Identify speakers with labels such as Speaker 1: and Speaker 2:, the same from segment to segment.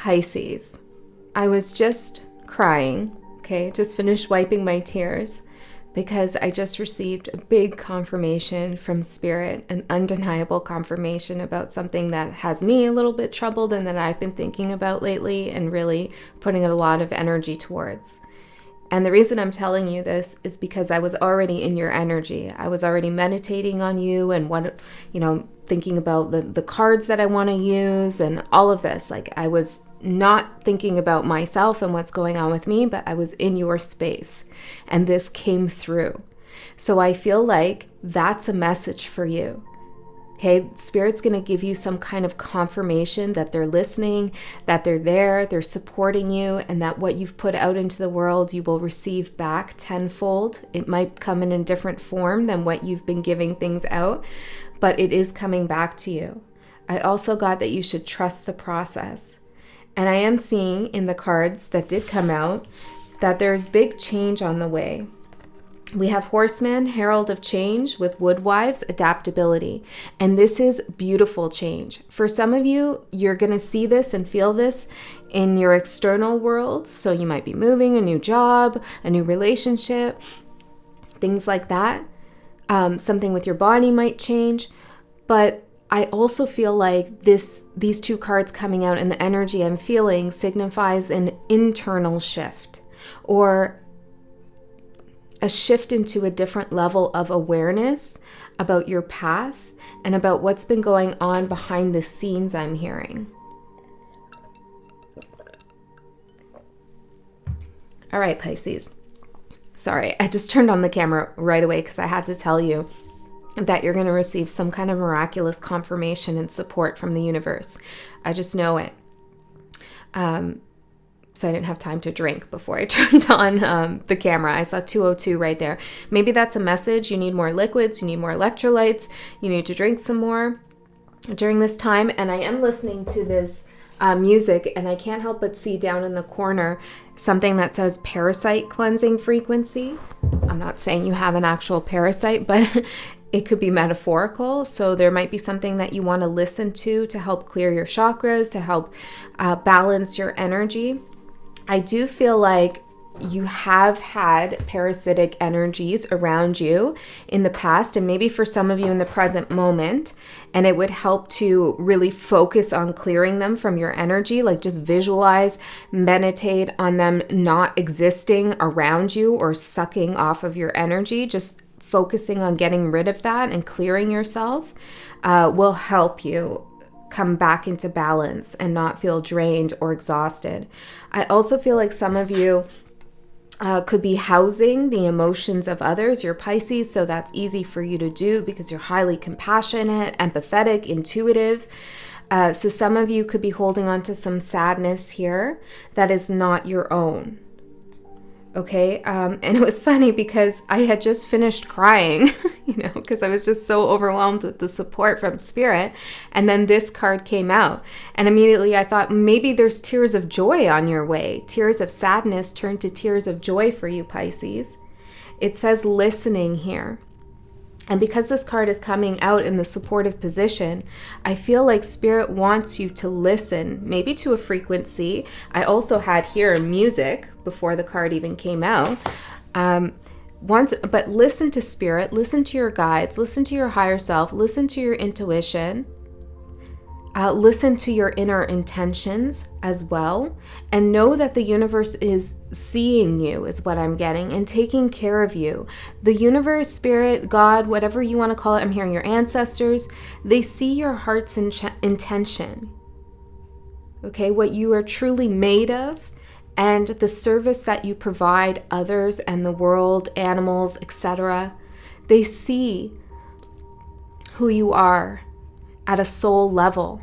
Speaker 1: Pisces, I was just crying, okay? Just finished wiping my tears because I just received a big confirmation from Spirit, an undeniable confirmation about something that has me a little bit troubled and that I've been thinking about lately and really putting a lot of energy towards. And the reason I'm telling you this is because I was already in your energy. I was already meditating on you and thinking about the cards that I want to use and all of this. Like, I was not thinking about myself and what's going on with me, but I was in your space and this came through. So I feel like that's a message for you. Okay, Spirit's going to give you some kind of confirmation that they're listening, that they're there, they're supporting you, and that what you've put out into the world, you will receive back tenfold. It might come in a different form than what you've been giving things out, but it is coming back to you. I also got that you should trust the process. And I am seeing in the cards that did come out that there's big change on the way. We have Horseman, Herald of Change, with Woodwives, adaptability. And this is beautiful change. For some of you, you're going to see this and feel this in your external world. So you might be moving, a new job, a new relationship, things like that. Something with your body might change. But I also feel like these two cards coming out and the energy I'm feeling signifies an internal shift or a shift into a different level of awareness about your path and about what's been going on behind the scenes I'm hearing. All right, Pisces. Sorry, I just turned on the camera right away because I had to tell you that you're going to receive some kind of miraculous confirmation and support from the universe. I just know it. So I didn't have time to drink before I turned on the camera. I saw 202 right there. Maybe that's a message. You need more liquids. You need more electrolytes. You need to drink some more during this time. And I am listening to this music, and I can't help but see down in the corner something that says parasite cleansing frequency. I'm not saying you have an actual parasite, but it could be metaphorical. So there might be something that you want to listen to help clear your chakras, to help balance your energy. I do feel like you have had parasitic energies around you in the past, and maybe for some of you in the present moment, and it would help to really focus on clearing them from your energy. Like, just visualize, meditate on them not existing around you or sucking off of your energy. Just focusing on getting rid of that and clearing yourself will help you come back into balance and not feel drained or exhausted. I also feel like some of you could be housing the emotions of others. You're Pisces, so that's easy for you to do because you're highly compassionate, empathetic, intuitive. So some of you could be holding on to some sadness here that is not your own. Okay, and it was funny because I had just finished crying, because I was just so overwhelmed with the support from Spirit. And then this card came out, and immediately I thought maybe there's tears of joy on your way. Tears of sadness turn to tears of joy for you, Pisces. It says listening here. And because this card is coming out in the supportive position, I feel like Spirit wants you to listen, maybe to a frequency. I also had here music before the card even came out. But listen to Spirit, listen to your guides, listen to your higher self, listen to your intuition. Listen to your inner intentions as well, and know that the universe is seeing you, is what I'm getting, and taking care of you. The universe, Spirit, God, whatever you want to call it, I'm hearing your ancestors, they see your heart's intention. Okay, what you are truly made of, and the service that you provide others and the world, animals, etc. They see who you are at a soul level.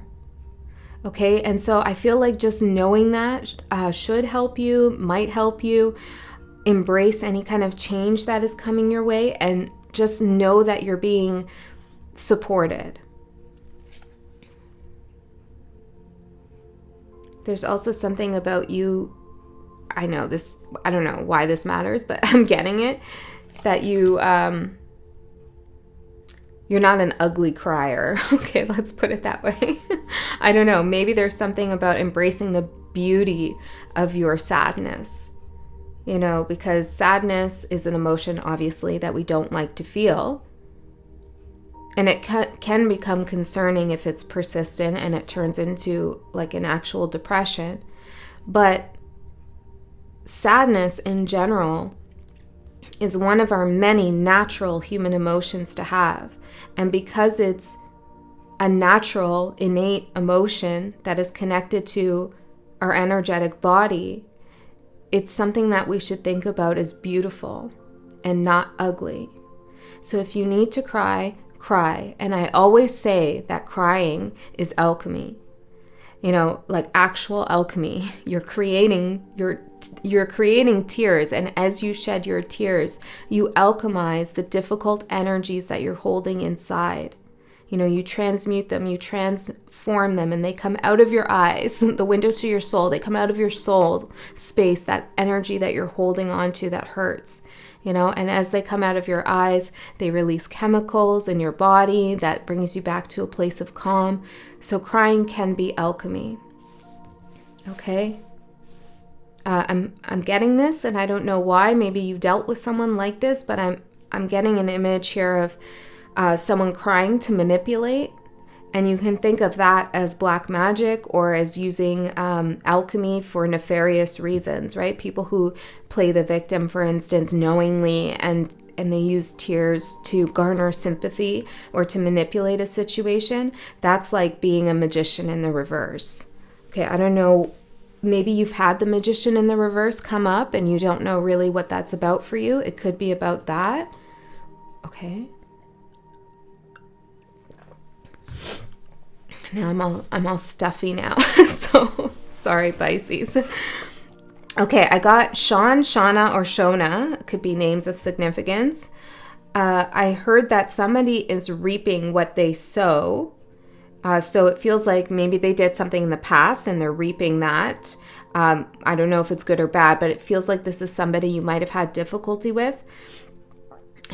Speaker 1: Okay, and so I feel like just knowing that should help you, might help you embrace any kind of change that is coming your way, and just know that you're being supported. There's also something about you, I don't know why this matters, but I'm getting it, that you're not an ugly crier. Okay, let's put it that way. I don't know. Maybe there's something about embracing the beauty of your sadness, you know, because sadness is an emotion, obviously, that we don't like to feel. And it can become concerning if it's persistent and it turns into like an actual depression. But sadness in general is one of our many natural human emotions to have. And because it's a natural, innate emotion that is connected to our energetic body, it's something that we should think about as beautiful and not ugly. So if you need to cry, cry. And I always say that crying is alchemy. You know, like actual alchemy. You're creating tears, and as you shed your tears, you alchemize the difficult energies that you're holding inside. You know, you transmute them, you transform them, and they come out of your eyes, the window to your soul. They come out of your soul space, that energy that you're holding on to that hurts. You know, and as they come out of your eyes, they release chemicals in your body that brings you back to a place of calm. So crying can be alchemy. Okay? I'm getting this, and I don't know why. Maybe you dealt with someone like this, but I'm getting an image here of someone crying to manipulate. And you can think of that as black magic or as using alchemy for nefarious reasons, right? People who play the victim, for instance, knowingly, and they use tears to garner sympathy or to manipulate a situation. That's like being a magician in the reverse. Okay, I don't know. Maybe you've had the magician in the reverse come up and you don't know really what that's about for you. It could be about that. Okay. Now I'm all stuffy now. So sorry, Pisces. Okay, I got Sean, Shauna, or Shona. Could be names of significance. I heard that somebody is reaping what they sow. So it feels like maybe they did something in the past and they're reaping that. I don't know if it's good or bad, but it feels like this is somebody you might have had difficulty with.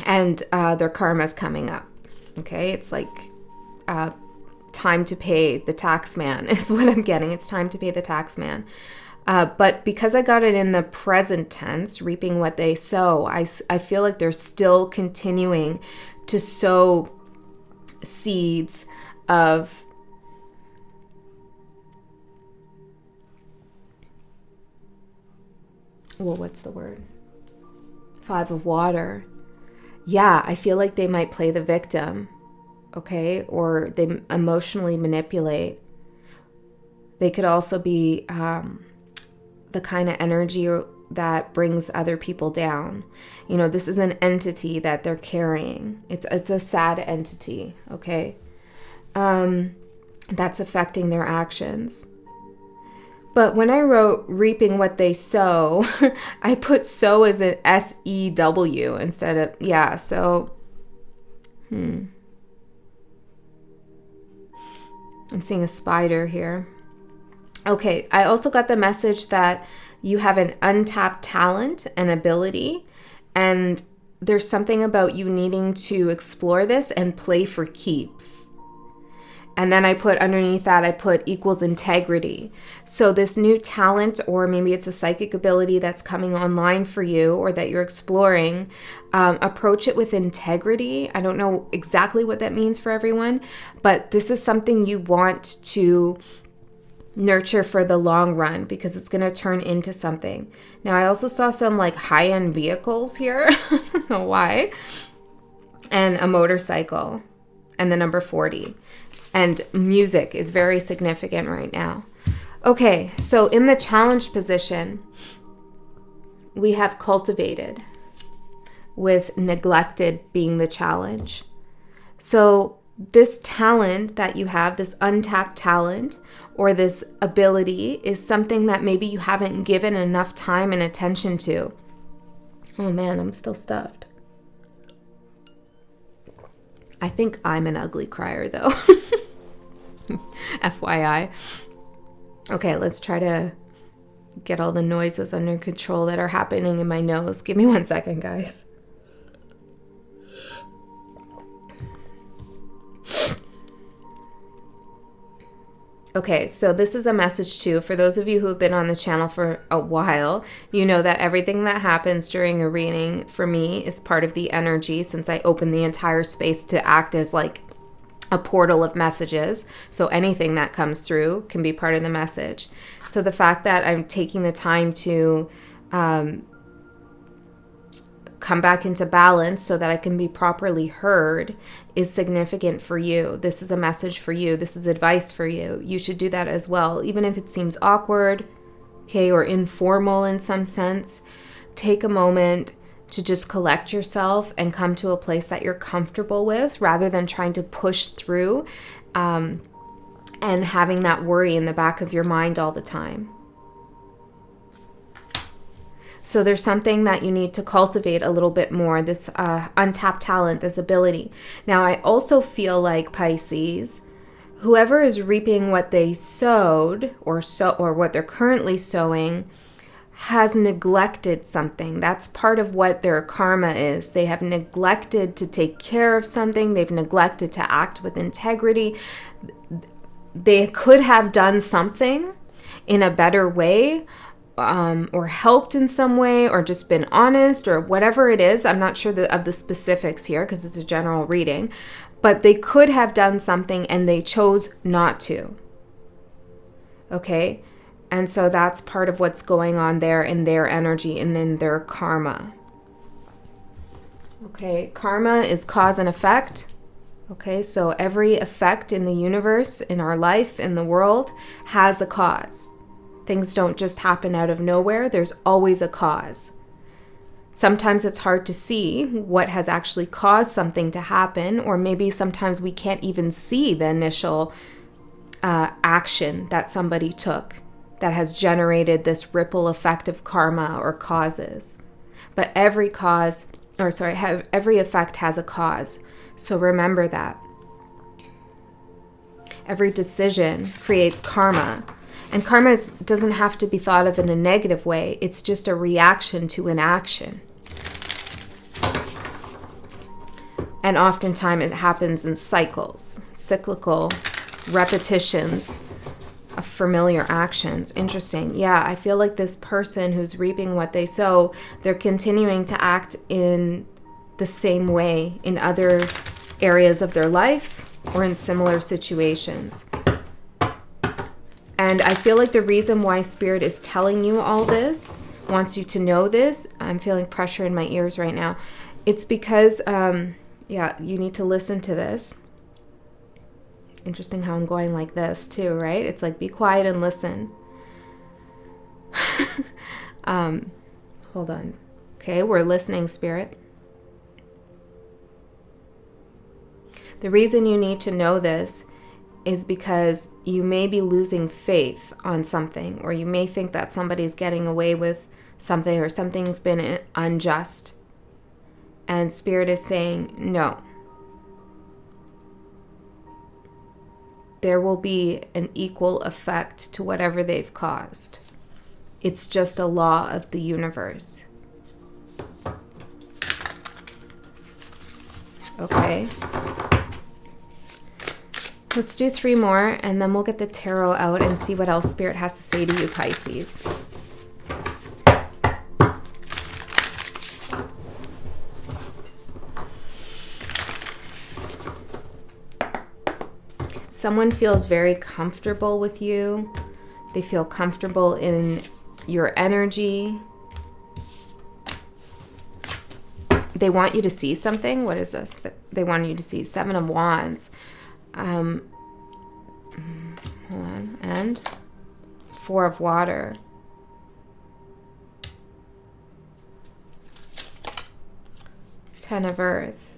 Speaker 1: And their karma's coming up. Okay, it's like time to pay the tax man is what I'm getting. It's time to pay the tax man. But because I got it in the present tense, reaping what they sow, I feel like they're still continuing to sow seeds of what's the word? 5 of water. Yeah, I feel like they might play the victim. Okay, or they emotionally manipulate. They could also be the kind of energy that brings other people down. You know, this is an entity that they're carrying. It's a sad entity, okay? That's affecting their actions. But when I wrote reaping what they sow, I put sow as an S-E-W instead of, yeah, so, I'm seeing a spider here. Okay, I also got the message that you have an untapped talent and ability, and there's something about you needing to explore this and play for keeps. And then I put underneath that, I put equals integrity. So this new talent, or maybe it's a psychic ability that's coming online for you or that you're exploring, approach it with integrity. I don't know exactly what that means for everyone, but this is something you want to nurture for the long run because it's going to turn into something. Now, I also saw some like high-end vehicles here. I don't know why. And a motorcycle and the number 40. And music is very significant right now. Okay, so in the challenge position, we have cultivated, with neglected being the challenge. So this talent that you have, this untapped talent or this ability, is something that maybe you haven't given enough time and attention to. Oh man, I'm still stuffed. I think I'm an ugly crier though. FYI. Okay, let's try to get all the noises under control that are happening in my nose. Give me 1 second, guys. Okay, so this is a message too. For those of you who have been on the channel for a while, you know that everything that happens during a reading for me is part of the energy, since I open the entire space to act as like a portal of messages. So anything that comes through can be part of the message. So the fact that I'm taking the time to come back into balance so that I can be properly heard is significant for you. This is a message for you. This is advice for you. You should do that as well. Even if it seems awkward, okay, or informal in some sense, take a moment to just collect yourself and come to a place that you're comfortable with, rather than trying to push through and having that worry in the back of your mind all the time. So there's something that you need to cultivate a little bit more, this untapped talent, this ability. Now, I also feel like, Pisces, whoever is reaping what they sowed or what they're currently sowing has neglected something. That's part of what their karma is. They have neglected to take care of something. They've neglected to act with integrity. They could have done something in a better way, or helped in some way, or just been honest, or whatever it is. I'm not sure of the specifics here because it's a general reading, but they could have done something and they chose not to. Okay? And so that's part of what's going on there in their energy and in their karma. Okay, karma is cause and effect. Okay, so every effect in the universe, in our life, in the world, has a cause. Things don't just happen out of nowhere. There's always a cause. Sometimes it's hard to see what has actually caused something to happen, or maybe sometimes we can't even see the initial action that somebody took that has generated this ripple effect of karma or causes. But every effect has a cause. So remember that. Every decision creates karma. And karma doesn't have to be thought of in a negative way. It's just a reaction to an action. And oftentimes it happens in cycles, cyclical repetitions of familiar actions. Interesting. Yeah, I feel like this person who's reaping what they sow, they're continuing to act in the same way in other areas of their life or in similar situations. And I feel like the reason why Spirit is telling you all this, wants you to know this, I'm feeling pressure in my ears right now. It's because, you need to listen to this. Interesting how I'm going like this too, right? It's like, be quiet and listen. Hold on. Okay, we're listening, Spirit. The reason you need to know this is because you may be losing faith on something, or you may think that somebody's getting away with something, or something's been unjust. And Spirit is saying, no. There will be an equal effect to whatever they've caused. It's just a law of the universe. Okay? Let's do 3 more, and then we'll get the tarot out and see what else Spirit has to say to you, Pisces. Someone feels very comfortable with you. They feel comfortable in your energy. They want you to see something. What is this? They want you to see 7 of Wands. Hold on. And 4 of Water. Ten of Earth.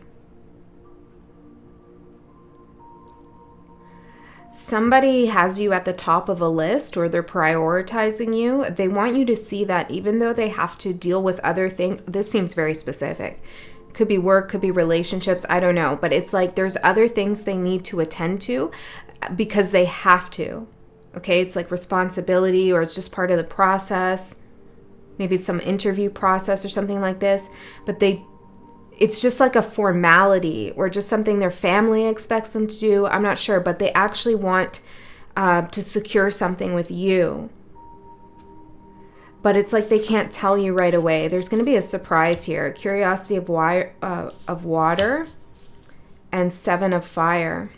Speaker 1: Somebody has you at the top of a list, or they're prioritizing you. They want you to see that even though they have to deal with other things, this seems very specific. Could be work, could be relationships, I don't know. But it's like there's other things they need to attend to because they have to. Okay, it's like responsibility, or it's just part of the process. Maybe it's some interview process or something like this. But it's just like a formality, or just something their family expects them to do. I'm not sure, but they actually want to secure something with you. But it's like they can't tell you right away. There's going to be a surprise here. Curiosity of water and 7 of fire.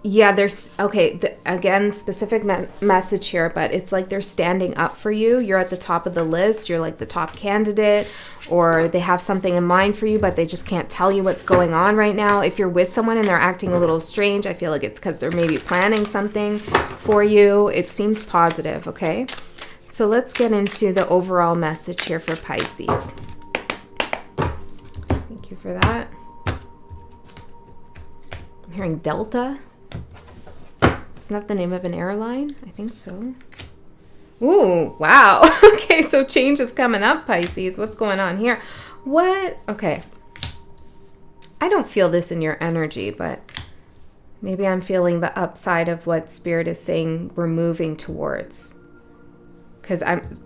Speaker 1: Yeah, there's, okay, again, specific message here, but it's like they're standing up for you. You're at the top of the list. You're like the top candidate, or they have something in mind for you, but they just can't tell you what's going on right now. If you're with someone and they're acting a little strange, I feel like it's because they're maybe planning something for you. It seems positive, okay? So let's get into the overall message here for Pisces. Thank you for that. I'm hearing Delta. Isn't that the name of an airline? I think so. Ooh, wow. Okay, so change is coming up, Pisces. What's going on here? What? Okay. I don't feel this in your energy, but maybe I'm feeling the upside of what Spirit is saying we're moving towards. Because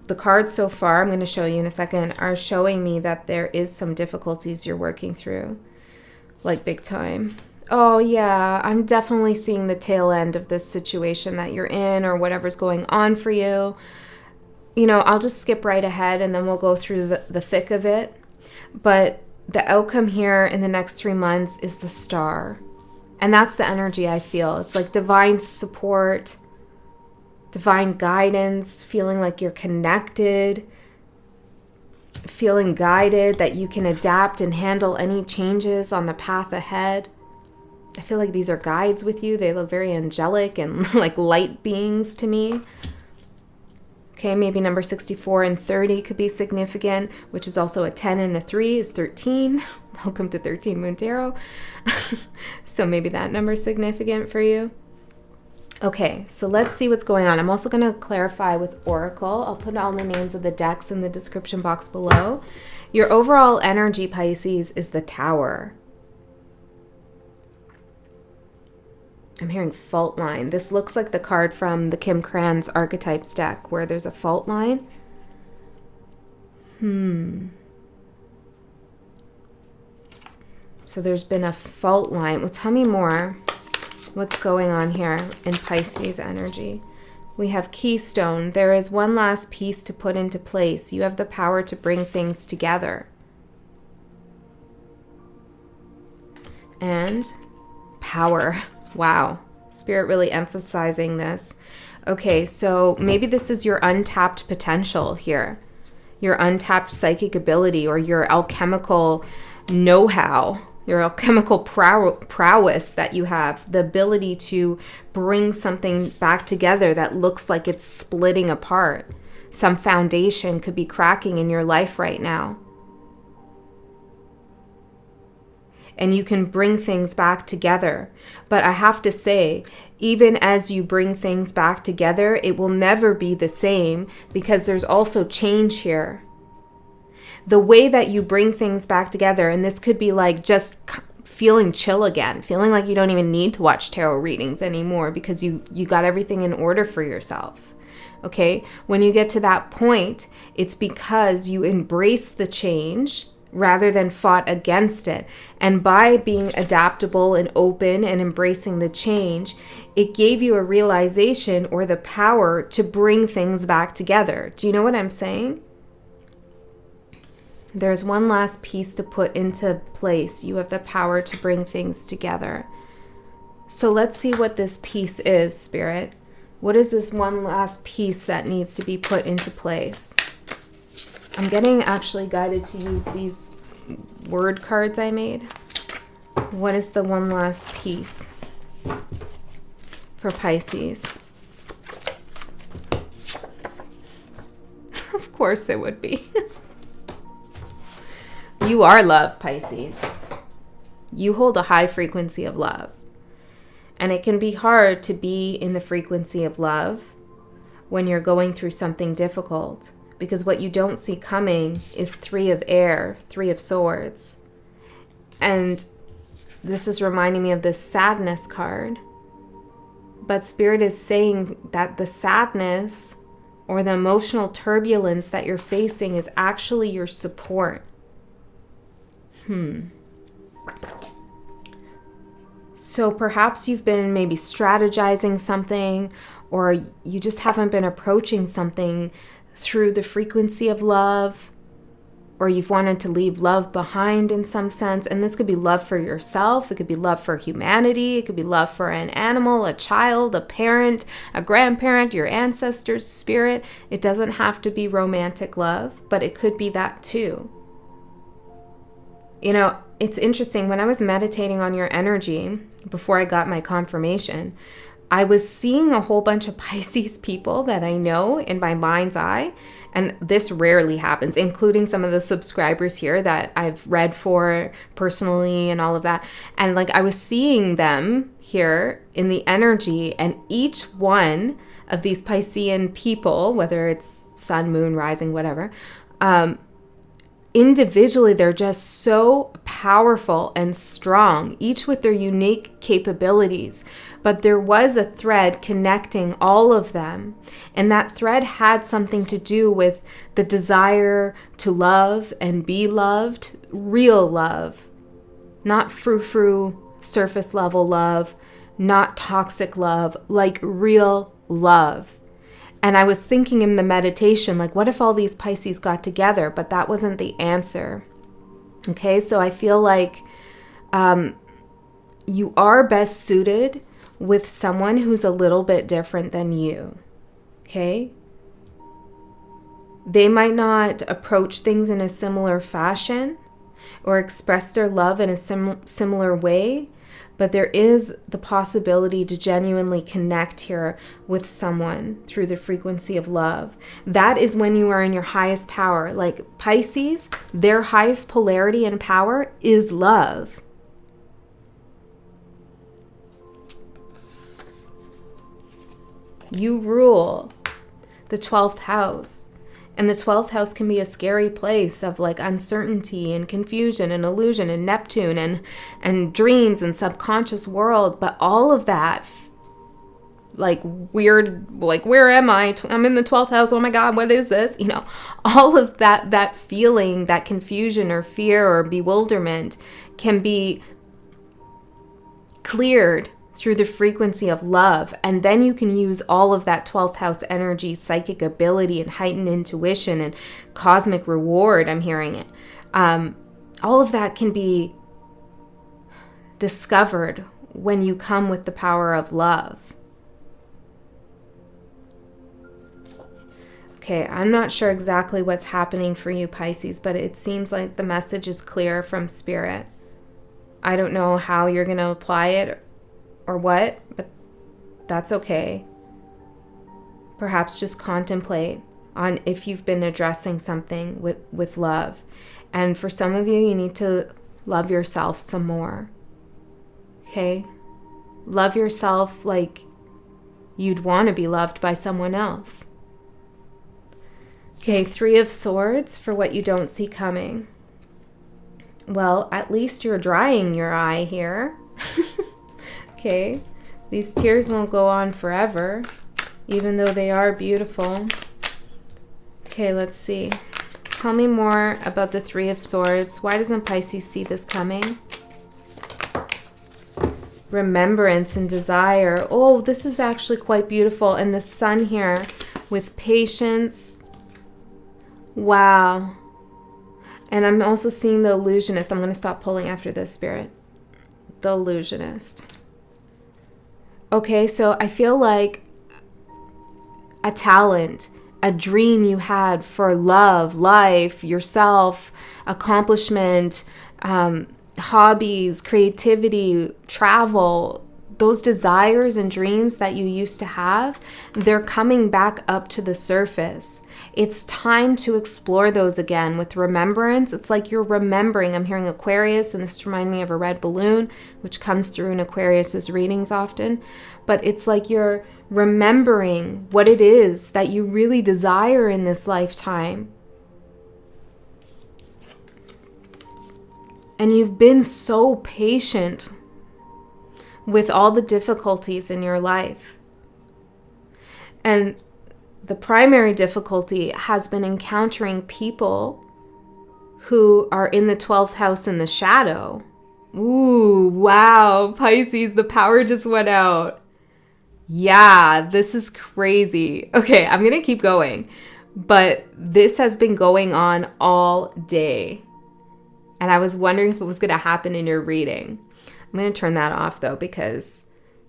Speaker 1: the cards so far, I'm going to show you in a second, are showing me that there is some difficulties you're working through. Like big time. Oh, yeah, I'm definitely seeing the tail end of this situation that you're in or whatever's going on for you. You know, I'll just skip right ahead and then we'll go through the thick of it. But the outcome here in the next 3 months is the Star. And that's the energy I feel. It's like divine support, divine guidance, feeling like you're connected, feeling guided, that you can adapt and handle any changes on the path ahead. I feel like these are guides with you. They look very angelic and like light beings to me. Okay, maybe number 64 and 30 could be significant, which is also a 10 and a 3 is 13. Welcome to 13 Moon Tarot. So maybe that number is significant for you. Okay, so let's see what's going on. I'm also going to clarify with Oracle. I'll put all the names of the decks in the description box below. Your overall energy, Pisces, is the Tower. I'm hearing fault line. This looks like the card from the Kim Kranz Archetypes deck where there's a fault line. So there's been a fault line. Well, tell me more. What's going on here in Pisces energy? We have Keystone. There is one last piece to put into place. You have the power to bring things together. And power. Wow. Spirit really emphasizing this. Okay, so maybe this is your untapped potential here. Your untapped psychic ability or your alchemical know-how, your alchemical prowess that you have. The ability to bring something back together that looks like it's splitting apart. Some foundation could be cracking in your life right now. And you can bring things back together. But I have to say, even as you bring things back together, it will never be the same because there's also change here. The way that you bring things back together, and this could be like just feeling chill again, feeling like you don't even need to watch tarot readings anymore because you got everything in order for yourself. Okay? When you get to that point, it's because you embrace the change rather than fought against it. And by being adaptable and open and embracing the change, it gave you a realization or the power to bring things back together. Do you know what I'm saying? There's one last piece to put into place. You have the power to bring things together. So let's see what this piece is, Spirit. What is this one last piece that needs to be put into place? I'm getting actually guided to use these word cards I made. What is the one last piece for Pisces? Of course it would be. You are love, Pisces. You hold a high frequency of love. And it can be hard to be in the frequency of love when you're going through something difficult. Because what you don't see coming is 3 of air, 3 of swords. And this is reminding me of this sadness card. But Spirit is saying that the sadness or the emotional turbulence that you're facing is actually your support. So perhaps you've been maybe strategizing something, or you just haven't been approaching something through the frequency of love, or you've wanted to leave love behind in some sense. And this could be love for yourself. It could be love for humanity. It could be love for an animal, a child, a parent, a grandparent, your ancestors, spirit. It doesn't have to be romantic love, but it could be that too. You know, it's interesting. When I was meditating on your energy before I got my confirmation, I was seeing a whole bunch of Pisces people that I know in my mind's eye. And this rarely happens, including some of the subscribers here that I've read for personally and all of that. And like I was seeing them here in the energy, and each one of these Piscean people, whether it's sun, moon, rising, whatever, individually, they're just so powerful and strong, each with their unique capabilities. But there was a thread connecting all of them. And that thread had something to do with the desire to love and be loved, real love, not frou-frou, surface level love, not toxic love, like real love. And I was thinking in the meditation, like, what if all these Pisces got together? But that wasn't the answer. Okay, so I feel like you are best suited with someone who's a little bit different than you. Okay? They might not approach things in a similar fashion or express their love in a similar way, but there is the possibility to genuinely connect here with someone through the frequency of love. That is when you are in your highest power. Like Pisces, their highest polarity and power is love. You rule the 12th house. And the 12th house can be a scary place of like uncertainty and confusion and illusion and Neptune and dreams and subconscious world. But all of that, like weird, like where am I? I'm in the 12th house. Oh my God, what is this? You know, all of that feeling, that confusion or fear or bewilderment can be cleared through the frequency of love. And then you can use all of that 12th house energy, psychic ability, and heightened intuition and cosmic reward. I'm hearing it. All of that can be discovered when you come with the power of love. Okay, I'm not sure exactly what's happening for you, Pisces, but it seems like the message is clear from Spirit. I don't know how you're going to apply it or what, but that's okay. Perhaps just contemplate on if you've been addressing something with love. And for some of you, you need to love yourself some more. Okay? Love yourself like you'd want to be loved by someone else. Okay, 3 of Swords for what you don't see coming. Well, at least you're drying your eye here. Okay, these tears won't go on forever, even though they are beautiful. Okay, let's see. Tell me more about the 3 of Swords. Why doesn't Pisces see this coming? Remembrance and desire. Oh, this is actually quite beautiful. And the Sun here with patience. Wow. And I'm also seeing the Illusionist. I'm going to stop pulling after this, Spirit. The Illusionist. Okay, so I feel like a talent, a dream you had for love, life, yourself, accomplishment, hobbies, creativity, travel, those desires and dreams that you used to have, they're coming back up to the surface. It's time to explore those again with remembrance. It's like you're remembering. I'm hearing Aquarius, and this reminds me of a red balloon, which comes through in Aquarius's readings often. But it's like you're remembering what it is that you really desire in this lifetime. And you've been so patient with all the difficulties in your life. And the primary difficulty has been encountering people who are in the 12th house in the shadow, Ooh, wow, Pisces, the power just went out. Yeah, this is crazy. Okay, I'm going to keep going. But this has been going on all day. And I was wondering if it was going to happen in your reading. I'm going to turn that off, though, because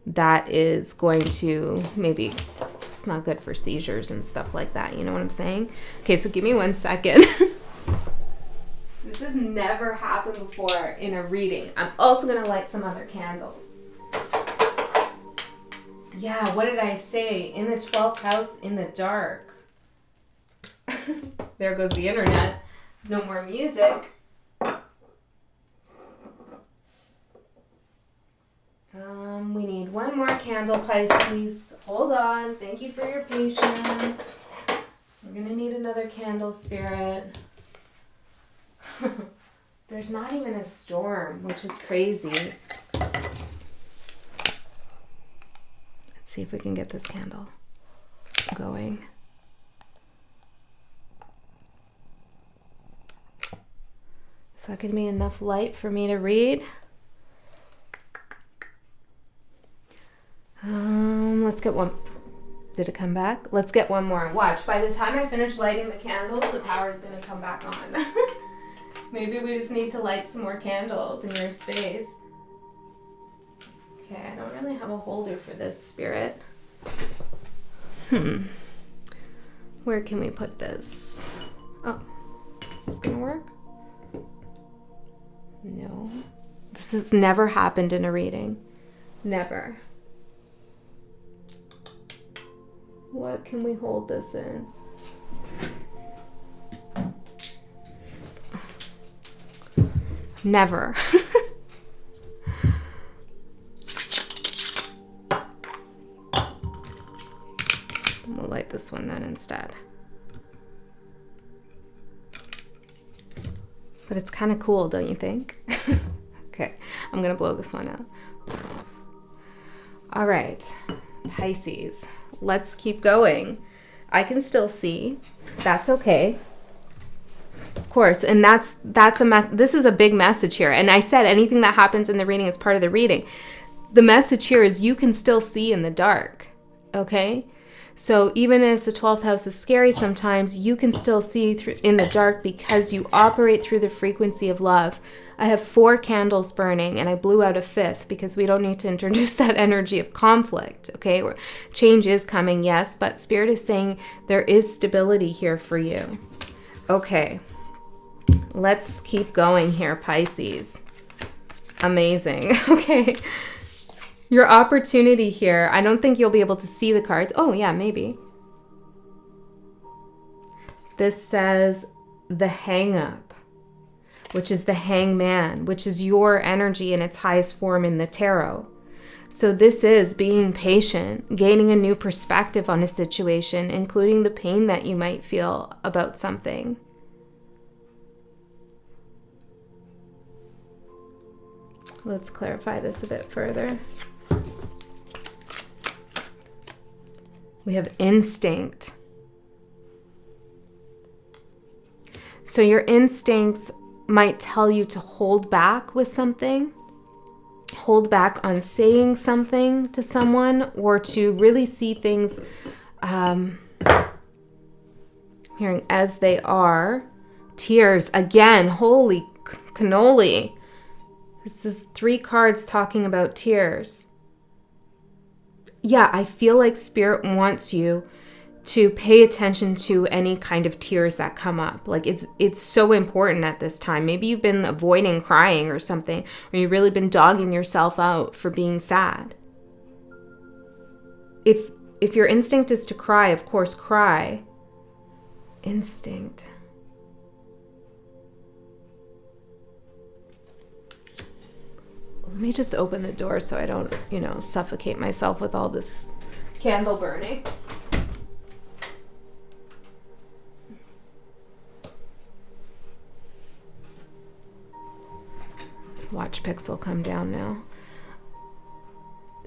Speaker 1: that is going to maybe... It's not good for seizures and stuff like that. You know what I'm saying? Okay, so give me 1 second. This has never happened before in a reading. I'm also going to light some other candles. Yeah, what did I say? In the 12th house, in the dark. There goes the internet. No more music. We need one more candle, Pisces. Hold on. Thank you for your patience. We're going to need another candle, Spirit. There's not even a storm, which is crazy. Let's see if we can get this candle going. Is that going to be enough light for me to read? Let's get one. Did it come back? Let's get one more. Watch. By the time I finish lighting the candles, the power is going to come back on. Maybe we just need to light some more candles in your space. Okay, I don't really have a holder for this, Spirit. Where can we put this? Oh, is this going to work? No. This has never happened in a reading. Never. What can we hold this in? Never. We'll light this one then instead. But it's kind of cool, don't you think? Okay, I'm going to blow this one out. All right, Pisces. Let's keep going. I can still see. That's okay. Of course, and that's a this is a big message here. And I said anything that happens in the reading is part of the reading. The message here is you can still see in the dark. Okay? So even as the 12th house is scary sometimes, you can still see through in the dark because you operate through the frequency of love. I have 4 candles burning and I blew out a 5th because we don't need to introduce that energy of conflict, okay? Change is coming, yes, but Spirit is saying there is stability here for you. Okay, let's keep going here, Pisces. Amazing, okay. Your opportunity here, I don't think you'll be able to see the cards. Oh, yeah, maybe. This says the hang-up, which is the hangman, which is your energy in its highest form in the tarot. So this is being patient, gaining a new perspective on a situation, including the pain that you might feel about something. Let's clarify this a bit further. We have instinct. So your instincts might tell you to hold back with something, hold back on saying something to someone, or to really see things hearing as they are. Tears, again, holy cannoli. This is 3 cards talking about tears. Yeah, I feel like Spirit wants you to pay attention to any kind of tears that come up. Like it's so important at this time. Maybe you've been avoiding crying or something, or you've really been dogging yourself out for being sad. If your instinct is to cry, of course, cry. Instinct. Let me just open the door so I don't, suffocate myself with all this candle burning. Watch Pixel come down now.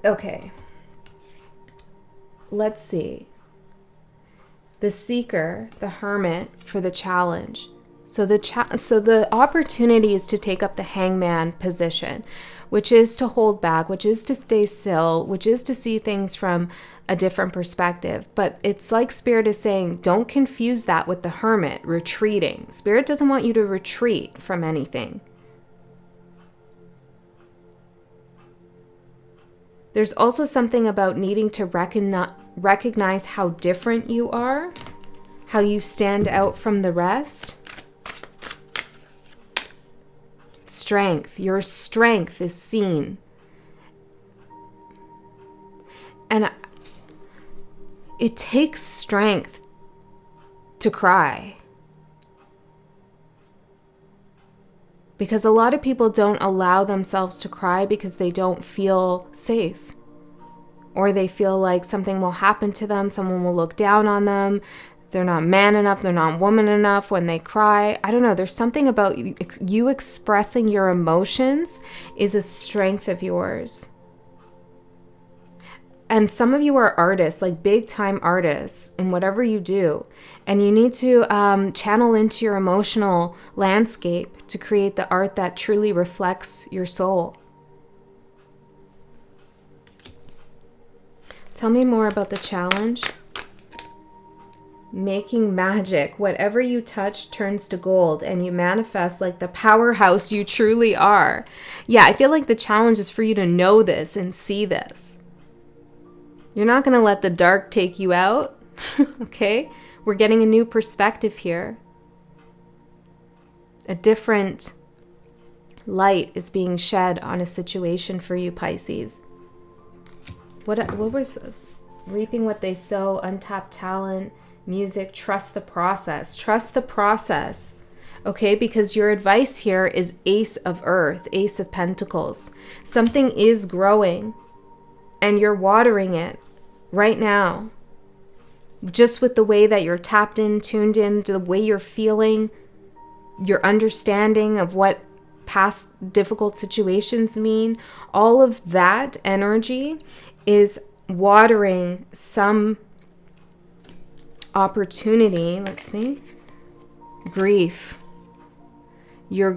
Speaker 1: Okay. Let's see. The Seeker, the Hermit for the challenge. So the opportunity is to take up the hangman position, which is to hold back, which is to stay still, which is to see things from a different perspective. But it's like Spirit is saying, don't confuse that with the hermit, retreating. Spirit doesn't want you to retreat from anything. There's also something about needing to recognize how different you are, how you stand out from the rest. Strength. Your strength is seen. And it takes strength to cry. Because a lot of people don't allow themselves to cry because they don't feel safe. Or they feel like something will happen to them, someone will look down on them. They're not man enough, they're not woman enough when they cry. I don't know, there's something about you expressing your emotions is a strength of yours. And some of you are artists, like big time artists in whatever you do. And you need to channel into your emotional landscape to create the art that truly reflects your soul. Tell me more about the challenge. Making magic. Whatever you touch turns to gold and you manifest like the powerhouse you truly are. Yeah, I feel like the challenge is for you to know this and see this. You're not going to let the dark take you out. Okay? We're getting a new perspective here. A different light is being shed on a situation for you, Pisces. What was reaping what they sow, untapped talent, music, trust the process. Trust the process. Okay, because your advice here is Ace of Earth, Ace of Pentacles. Something is growing and you're watering it right now. Just with the way that you're tapped in, tuned in, to the way you're feeling, your understanding of what past difficult situations mean, all of that energy is watering some opportunity. Let's see. Grief. You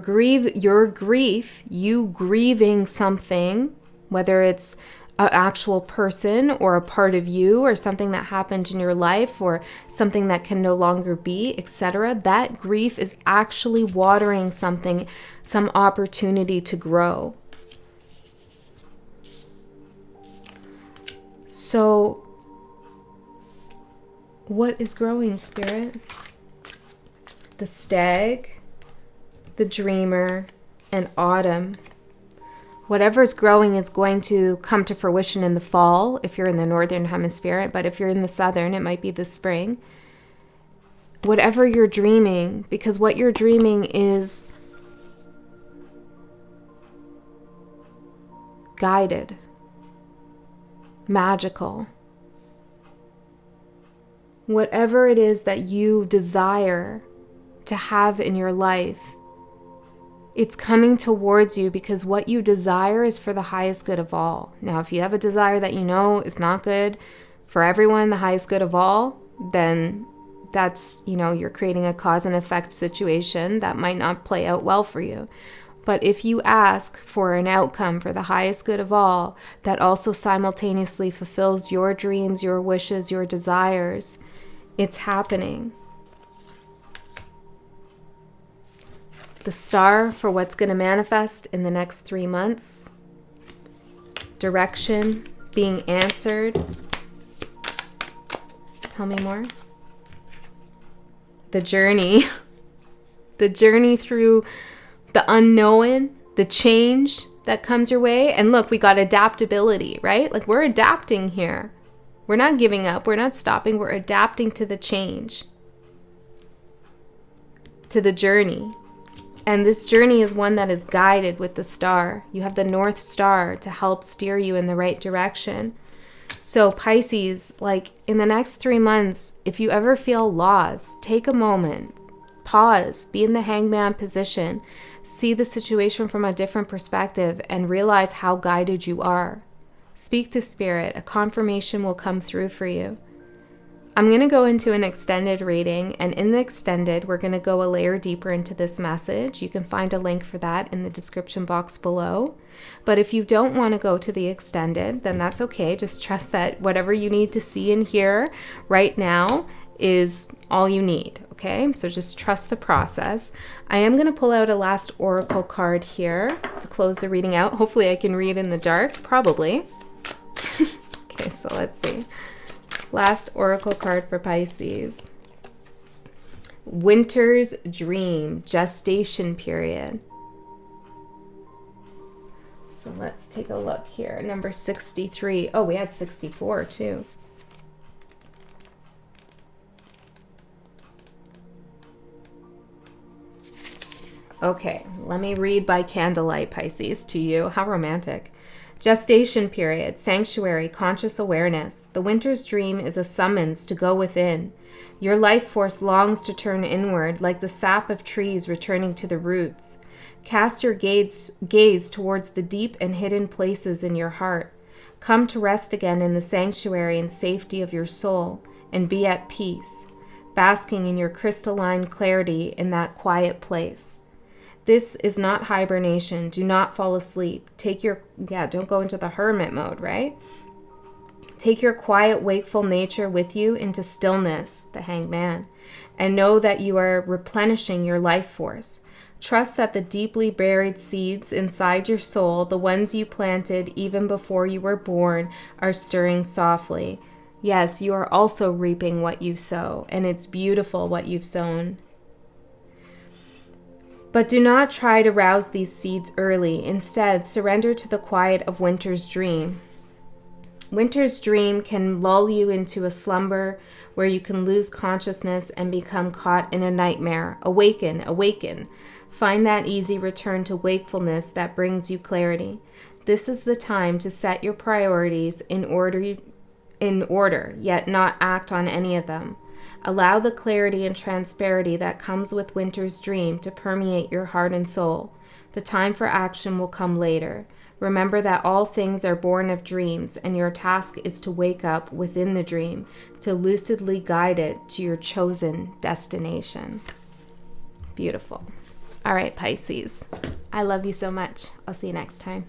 Speaker 1: grieving something, whether it's an actual person or a part of you or something that happened in your life or something that can no longer be, etc. That grief is actually watering something, some opportunity to grow. So, what is growing, Spirit? The Stag, the Dreamer, and Autumn. Whatever's growing is going to come to fruition in the fall, if you're in the northern hemisphere, but if you're in the southern, it might be the spring. Whatever you're dreaming, because what you're dreaming is guided, magical. Whatever it is that you desire to have in your life, it's coming towards you because what you desire is for the highest good of all. Now, if you have a desire that you know is not good for everyone, the highest good of all, then that's, you're creating a cause and effect situation that might not play out well for you. But if you ask for an outcome for the highest good of all, that also simultaneously fulfills your dreams, your wishes, your desires, it's happening. The star for what's going to manifest in the next 3 months. Direction being answered. Tell me more. The journey. The journey through the unknown, the change that comes your way. And look, we got adaptability, right? Like we're adapting here. We're not giving up. We're not stopping. We're adapting to the change, to the journey. And this journey is one that is guided with the star. You have the North Star to help steer you in the right direction. So Pisces, like in the next 3 months, if you ever feel lost, take a moment, pause, be in the hangman position, see the situation from a different perspective, and realize how guided you are. Speak to Spirit. A confirmation will come through for you. I'm going to go into an extended reading, and in the extended, we're going to go a layer deeper into this message. You can find a link for that in the description box below. But if you don't want to go to the extended, then that's okay. Just trust that whatever you need to see and hear right now is all you need, okay? So just trust the process. I am going to pull out a last oracle card here to close the reading out. Hopefully I can read in the dark, probably. Okay, so let's see. Last oracle card for Pisces. Winter's Dream, gestation period. So let's take a look here. Number 63. Oh, we had 64 too. Okay, let me read by candlelight, Pisces, to you. How romantic. Gestation period, sanctuary, conscious awareness. The winter's dream is a summons to go within. Your life force longs to turn inward, like the sap of trees returning to the roots. Cast your gaze towards the deep and hidden places in your heart. Come to rest again in the sanctuary and safety of your soul, and be at peace, basking in your crystalline clarity in that quiet place. This is not hibernation. Do not fall asleep. Don't go into the hermit mode, right? Take your quiet, wakeful nature with you into stillness, the Hanged Man, and know that you are replenishing your life force. Trust that the deeply buried seeds inside your soul, the ones you planted even before you were born, are stirring softly. Yes, you are also reaping what you sow, and it's beautiful what you've sown. But do not try to rouse these seeds early. Instead, surrender to the quiet of winter's dream. Winter's dream can lull you into a slumber where you can lose consciousness and become caught in a nightmare. Awaken, awaken. Find that easy return to wakefulness that brings you clarity. This is the time to set your priorities in order, yet not act on any of them. Allow the clarity and transparency that comes with winter's dream to permeate your heart and soul. The time for action will come later. Remember that all things are born of dreams, and your task is to wake up within the dream, to lucidly guide it to your chosen destination. Beautiful. All right, Pisces. I love you so much. I'll see you next time.